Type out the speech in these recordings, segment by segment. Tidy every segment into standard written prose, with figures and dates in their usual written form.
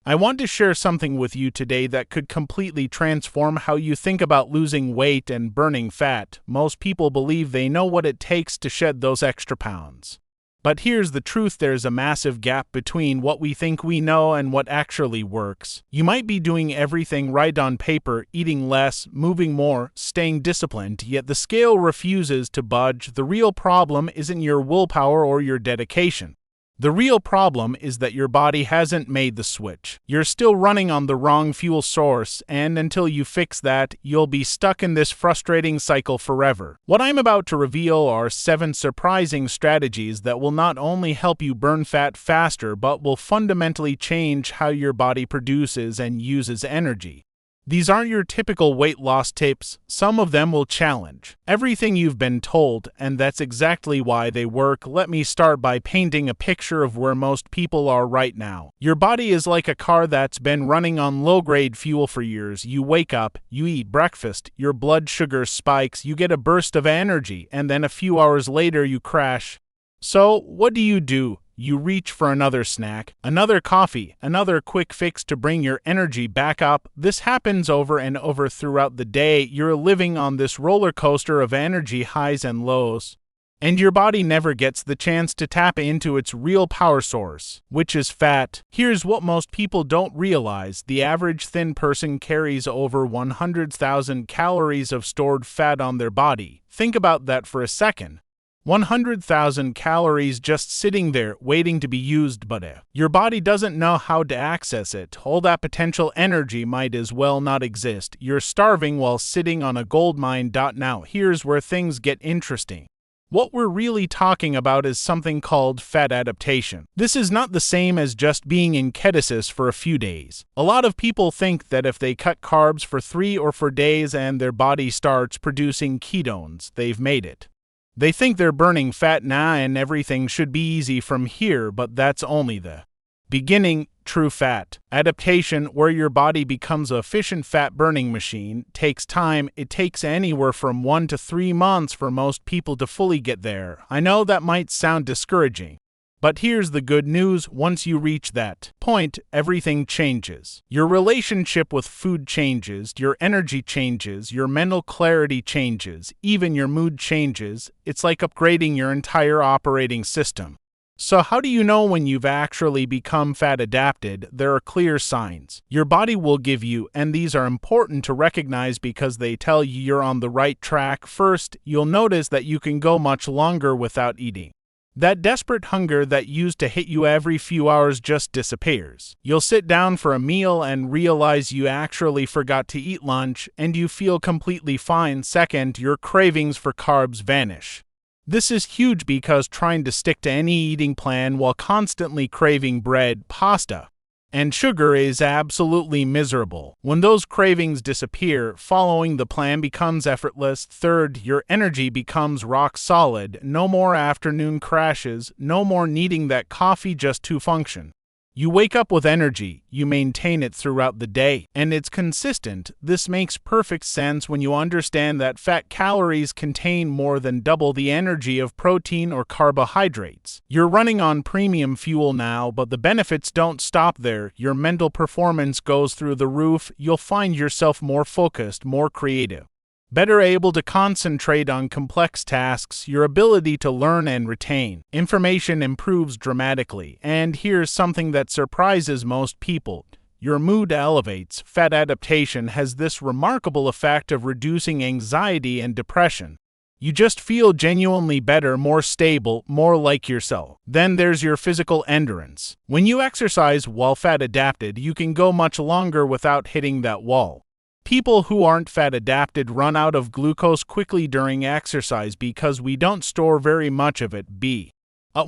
I want to share something with you today that could completely transform how you think about losing weight and burning fat. Most people believe they know what it takes to shed those extra pounds. But here's the truth: there's a massive gap between what we think we know and what actually works. You might be doing everything right on paper, eating less, moving more, staying disciplined, yet the scale refuses to budge. The real problem isn't your willpower or your dedication. The real problem is that your body hasn't made the switch. You're still running on the wrong fuel source, and until you fix that, you'll be stuck in this frustrating cycle forever. What I'm about to reveal are 7 surprising strategies that will not only help you burn fat faster, but will fundamentally change how your body produces and uses energy. These aren't your typical weight loss tips. Some of them will challenge everything you've been told, and that's exactly why they work. Let me start by painting a picture of where most people are right now. Your body is like a car that's been running on low-grade fuel for years. You wake up, you eat breakfast, your blood sugar spikes, you get a burst of energy, and then a few hours later you crash. So, what do? You reach for another snack, another coffee, another quick fix to bring your energy back up. This happens over and over throughout the day. You're living on this roller coaster of energy highs and lows. And your body never gets the chance to tap into its real power source, which is fat. Here's what most people don't realize: the average thin person carries over 100,000 calories of stored fat on their body. Think about that for a second. 100,000 calories just sitting there waiting to be used, but if your body doesn't know how to access it, all that potential energy might as well not exist. You're starving while sitting on a gold mine. Now, here's where things get interesting. What we're really talking about is something called fat adaptation. This is not the same as just being in ketosis for a few days. A lot of people think that if they cut carbs for 3 or 4 days and their body starts producing ketones, they've made it. They think they're burning fat now and everything should be easy from here, but that's only the beginning. True fat adaptation, where your body becomes an efficient fat-burning machine, takes time. It takes anywhere from 1 to 3 months for most people to fully get there. I know that might sound discouraging, but here's the good news: once you reach that point, everything changes. Your relationship with food changes, your energy changes, your mental clarity changes, even your mood changes. It's like upgrading your entire operating system. So how do you know when you've actually become fat adapted? There are clear signs your body will give you, and these are important to recognize because they tell you you're on the right track. First, you'll notice that you can go much longer without eating. That desperate hunger that used to hit you every few hours just disappears. You'll sit down for a meal and realize you actually forgot to eat lunch, and you feel completely fine. Second, your cravings for carbs vanish. This is huge because trying to stick to any eating plan while constantly craving bread, pasta, and sugar is absolutely miserable. When those cravings disappear, following the plan becomes effortless. Third, your energy becomes rock solid. No more afternoon crashes, no more needing that coffee just to function. You wake up with energy, you maintain it throughout the day, and it's consistent. This makes perfect sense when you understand that fat calories contain more than double the energy of protein or carbohydrates. You're running on premium fuel now, but the benefits don't stop there. Your mental performance goes through the roof. You'll find yourself more focused, more creative, better able to concentrate on complex tasks. Your ability to learn and retain information improves dramatically. And here's something that surprises most people: your mood elevates. Fat adaptation has this remarkable effect of reducing anxiety and depression. You just feel genuinely better, more stable, more like yourself. Then there's your physical endurance. When you exercise while fat adapted, you can go much longer without hitting that wall. People who aren't fat adapted run out of glucose quickly during exercise because we don't store very much of it.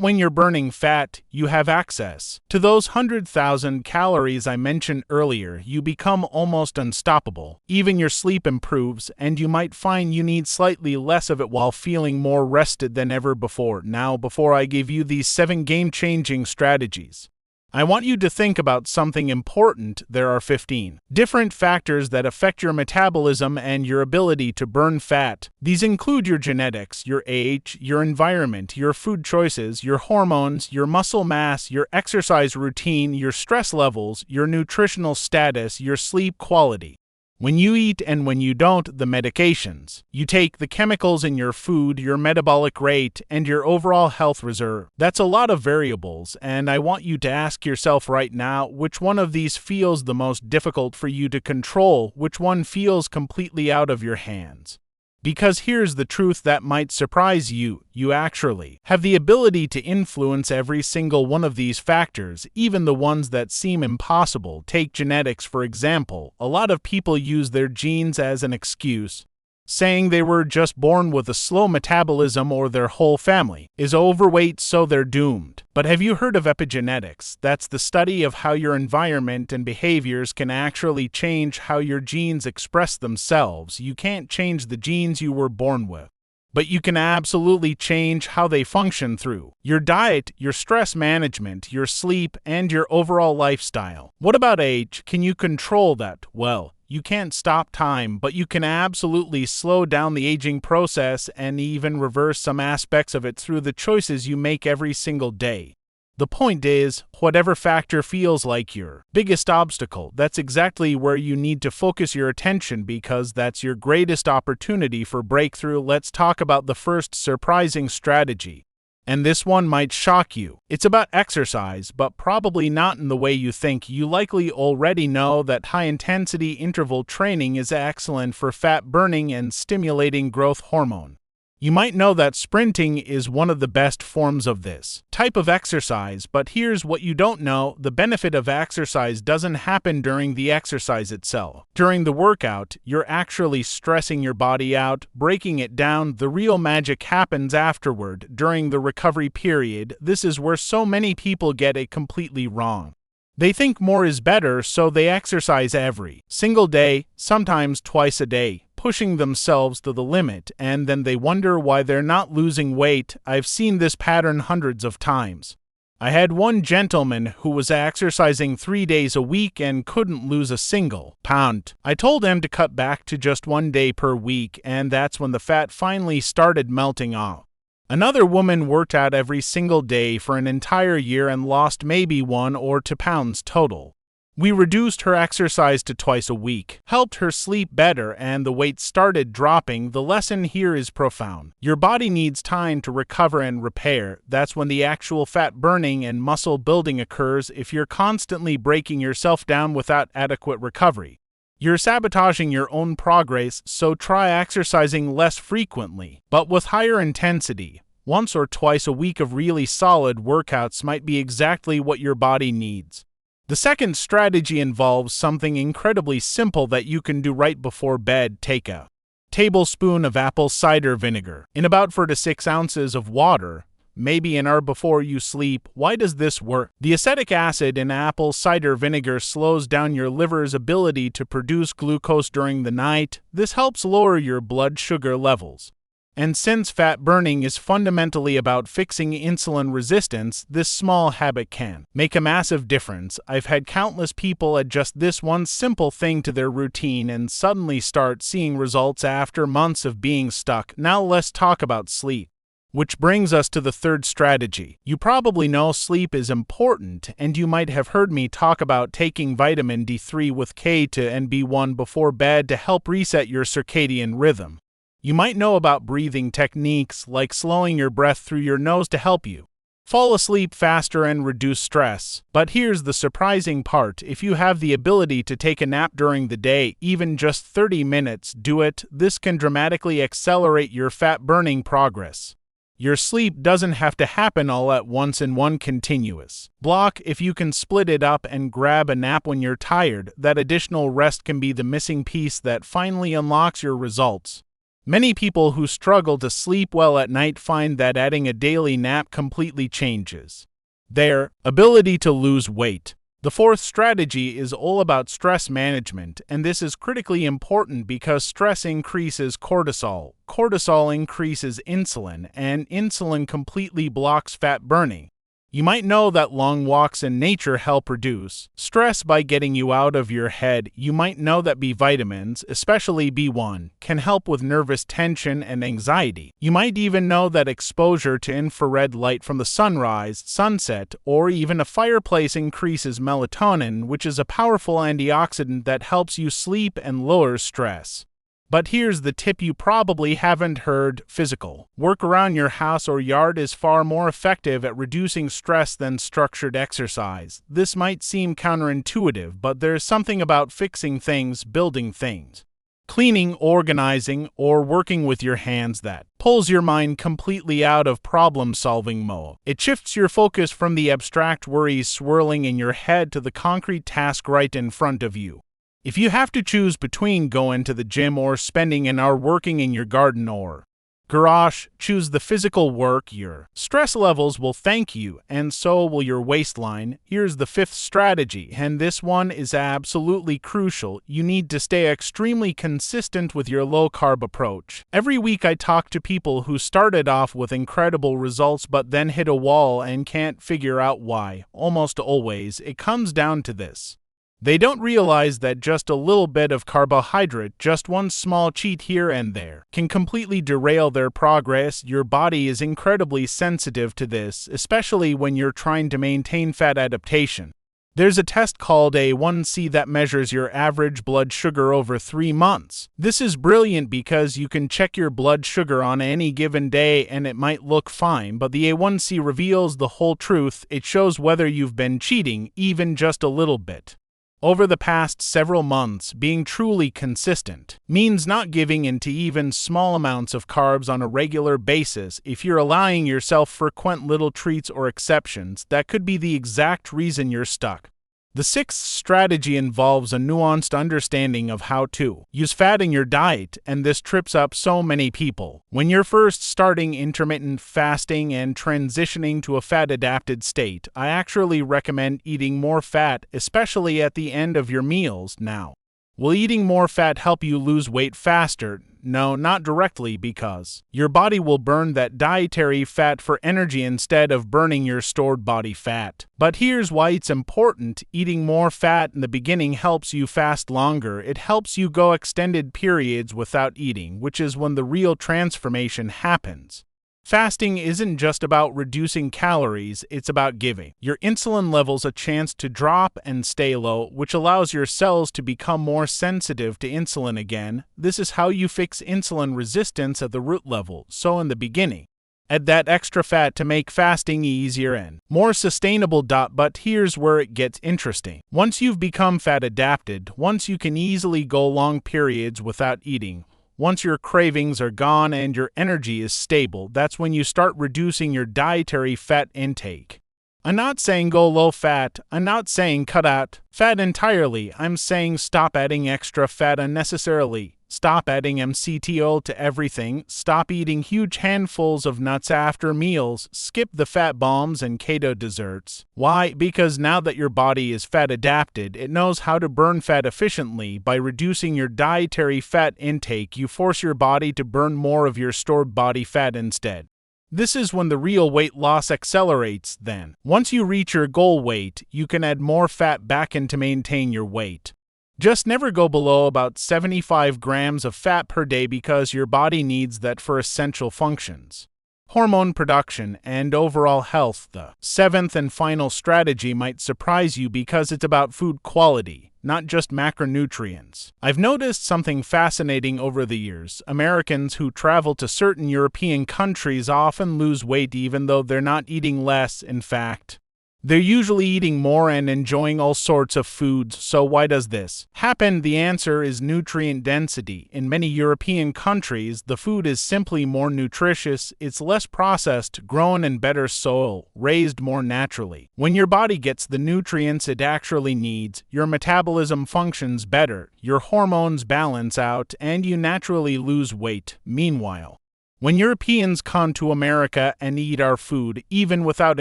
When you're burning fat, you have access to those 100,000 calories I mentioned earlier. You become almost unstoppable. Even your sleep improves, and you might find you need slightly less of it while feeling more rested than ever before. Now, before I give you these 7 game-changing strategies, I want you to think about something important. There are 15 different factors that affect your metabolism and your ability to burn fat. These include your genetics, your age, your environment, your food choices, your hormones, your muscle mass, your exercise routine, your stress levels, your nutritional status, your sleep quality. When you eat and when you don't, the medications you take, the chemicals in your food, your metabolic rate, and your overall health reserve. That's a lot of variables, and I want you to ask yourself right now which one of these feels the most difficult for you to control, which one feels completely out of your hands. Because here's the truth that might surprise you. You actually have the ability to influence every single one of these factors, even the ones that seem impossible. Take genetics, for example. A lot of people use their genes as an excuse, saying they were just born with a slow metabolism or their whole family is overweight, so they're doomed. But have you heard of epigenetics? That's the study of how your environment and behaviors can actually change how your genes express themselves. You can't change the genes you were born with, but you can absolutely change how they function through your diet, your stress management, your sleep, and your overall lifestyle. What about age? Can you control that? Well, you can't stop time, but you can absolutely slow down the aging process and even reverse some aspects of it through the choices you make every single day. The point is, whatever factor feels like your biggest obstacle, that's exactly where you need to focus your attention, because that's your greatest opportunity for breakthrough. Let's talk about the first surprising strategy. And this one might shock you. It's about exercise, but probably not in the way you think. You likely already know that high-intensity interval training is excellent for fat burning and stimulating growth hormone. You might know that sprinting is one of the best forms of this type of exercise, but here's what you don't know. The benefit of exercise doesn't happen during the exercise itself. During the workout, you're actually stressing your body out, breaking it down. The real magic happens afterward, during the recovery period. This is where so many people get it completely wrong. They think more is better, so they exercise every single day, sometimes twice a day, pushing themselves to the limit, and then they wonder why they're not losing weight. I've seen this pattern hundreds of times. I had one gentleman who was exercising 3 days a week and couldn't lose a single pound. I told him to cut back to just 1 day per week, and that's when the fat finally started melting off. Another woman worked out every single day for an entire year and lost maybe 1 or 2 pounds total. We reduced her exercise to twice a week, helped her sleep better, and the weight started dropping. The lesson here is profound. Your body needs time to recover and repair. That's when the actual fat burning and muscle building occurs. If you're constantly breaking yourself down without adequate recovery, you're sabotaging your own progress, so try exercising less frequently, but with higher intensity. Once or twice a week of really solid workouts might be exactly what your body needs. The second strategy involves something incredibly simple that you can do right before bed. Take a tablespoon of apple cider vinegar in about 4 to 6 ounces of water, maybe an hour before you sleep. Why does this work? The acetic acid in apple cider vinegar slows down your liver's ability to produce glucose during the night. This helps lower your blood sugar levels. And since fat burning is fundamentally about fixing insulin resistance, this small habit can make a massive difference. I've had countless people add just this one simple thing to their routine and suddenly start seeing results after months of being stuck. Now let's talk about sleep. Which brings us to the third strategy. You probably know sleep is important, and you might have heard me talk about taking vitamin D3 with Keto and B1 before bed to help reset your circadian rhythm. You might know about breathing techniques like slowing your breath through your nose to help you fall asleep faster and reduce stress. But here's the surprising part. If you have the ability to take a nap during the day, even just 30 minutes, do it. This can dramatically accelerate your fat burning progress. Your sleep doesn't have to happen all at once in one continuous block. If you can split it up and grab a nap when you're tired, that additional rest can be the missing piece that finally unlocks your results. Many people who struggle to sleep well at night find that adding a daily nap completely changes their ability to lose weight. The fourth strategy is all about stress management, and this is critically important because stress increases cortisol. Cortisol increases insulin, and insulin completely blocks fat burning. You might know that long walks in nature help reduce stress by getting you out of your head. You might know that B vitamins, especially B1, can help with nervous tension and anxiety. You might even know that exposure to infrared light from the sunrise, sunset, or even a fireplace increases melatonin, which is a powerful antioxidant that helps you sleep and lowers stress. But here's the tip you probably haven't heard: physical work around your house or yard is far more effective at reducing stress than structured exercise. This might seem counterintuitive, but there's something about fixing things, building things, cleaning, organizing, or working with your hands that pulls your mind completely out of problem-solving mode. It shifts your focus from the abstract worries swirling in your head to the concrete task right in front of you. If you have to choose between going to the gym or spending an hour working in your garden or garage, choose the physical work. Your stress levels will thank you, and so will your waistline. Here's the fifth strategy, and this one is absolutely crucial. You need to stay extremely consistent with your low-carb approach. Every week I talk to people who started off with incredible results but then hit a wall and can't figure out why. Almost always, it comes down to this: they don't realize that just a little bit of carbohydrate, just one small cheat here and there, can completely derail their progress. Your body is incredibly sensitive to this, especially when you're trying to maintain fat adaptation. There's a test called A1C that measures your average blood sugar over 3 months. This is brilliant because you can check your blood sugar on any given day and it might look fine, but the A1C reveals the whole truth. It shows whether you've been cheating, even just a little bit. Over the past several months, being truly consistent means not giving in to even small amounts of carbs on a regular basis. If you're allowing yourself frequent little treats or exceptions, that could be the exact reason you're stuck. The sixth strategy involves a nuanced understanding of how to use fat in your diet, and this trips up so many people. When you're first starting intermittent fasting and transitioning to a fat-adapted state, I actually recommend eating more fat, especially at the end of your meals. Now, will eating more fat help you lose weight faster? No, not directly, because your body will burn that dietary fat for energy instead of burning your stored body fat. But here's why it's important. Eating more fat in the beginning helps you fast longer. It helps you go extended periods without eating, which is when the real transformation happens. Fasting isn't just about reducing calories, it's about giving your insulin levels a chance to drop and stay low, which allows your cells to become more sensitive to insulin again. This is how you fix insulin resistance at the root level. So in the beginning, add that extra fat to make fasting easier and more sustainable. But here's where it gets interesting. Once you've become fat adapted, once you can easily go long periods without eating, once your cravings are gone and your energy is stable, that's when you start reducing your dietary fat intake. I'm not saying go low fat, I'm not saying cut out fat entirely, I'm saying stop adding extra fat unnecessarily. Stop adding MCT to everything, stop eating huge handfuls of nuts after meals, skip the fat bombs and keto desserts. Why? Because now that your body is fat adapted, it knows how to burn fat efficiently. By reducing your dietary fat intake, you force your body to burn more of your stored body fat instead. This is when the real weight loss accelerates. Then, once you reach your goal weight, you can add more fat back in to maintain your weight. Just never go below about 75 grams of fat per day because your body needs that for essential functions, hormone production, and overall health. The seventh and final strategy might surprise you because it's about food quality, not just macronutrients. I've noticed something fascinating over the years. Americans who travel to certain European countries often lose weight even though they're not eating less. In fact, they're usually eating more and enjoying all sorts of foods. So why does this happen? The answer is nutrient density. In many European countries, the food is simply more nutritious, it's less processed, grown in better soil, raised more naturally. When your body gets the nutrients it actually needs, your metabolism functions better, your hormones balance out, and you naturally lose weight. Meanwhile, when Europeans come to America and eat our food, even without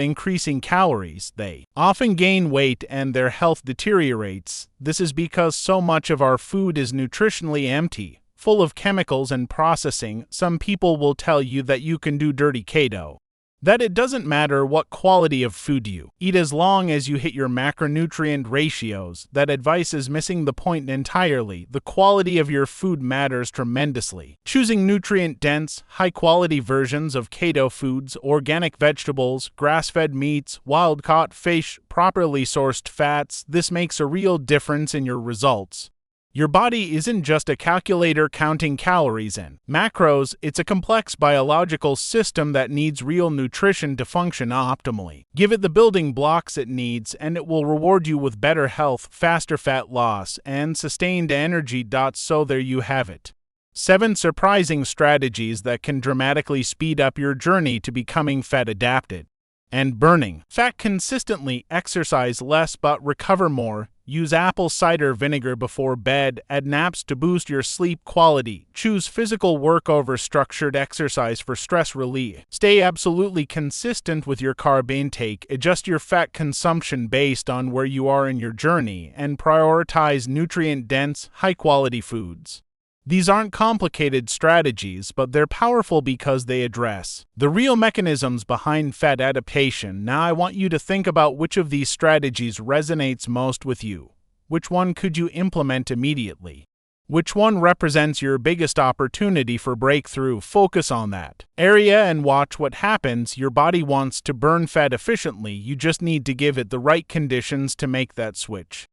increasing calories, they often gain weight and their health deteriorates. This is because so much of our food is nutritionally empty, full of chemicals and processing. Some people will tell you that you can do dirty keto, That it doesn't matter what quality of food you eat as long as you hit your macronutrient ratios. That advice is missing the point entirely. The quality of your food matters tremendously. Choosing nutrient-dense, high-quality versions of keto foods, organic vegetables, grass-fed meats, wild-caught fish, properly sourced fats, this makes a real difference in your results. Your body isn't just a calculator counting calories and macros, it's a complex biological system that needs real nutrition to function optimally. Give it the building blocks it needs, and it will reward you with better health, faster fat loss, and sustained energy. So there you have it. 7 surprising strategies that can dramatically speed up your journey to becoming fat adapted and burning fat consistently. Exercise less but recover more. Use apple cider vinegar before bed. Add naps to boost your sleep quality. Choose physical work over structured exercise for stress relief. Stay absolutely consistent with your carb intake. Adjust your fat consumption based on where you are in your journey, and prioritize nutrient-dense, high-quality foods. These aren't complicated strategies, but they're powerful because they address the real mechanisms behind fat adaptation. Now I want you to think about which of these strategies resonates most with you. Which one could you implement immediately? Which one represents your biggest opportunity for breakthrough? Focus on that area and watch what happens. Your body wants to burn fat efficiently. You just need to give it the right conditions to make that switch.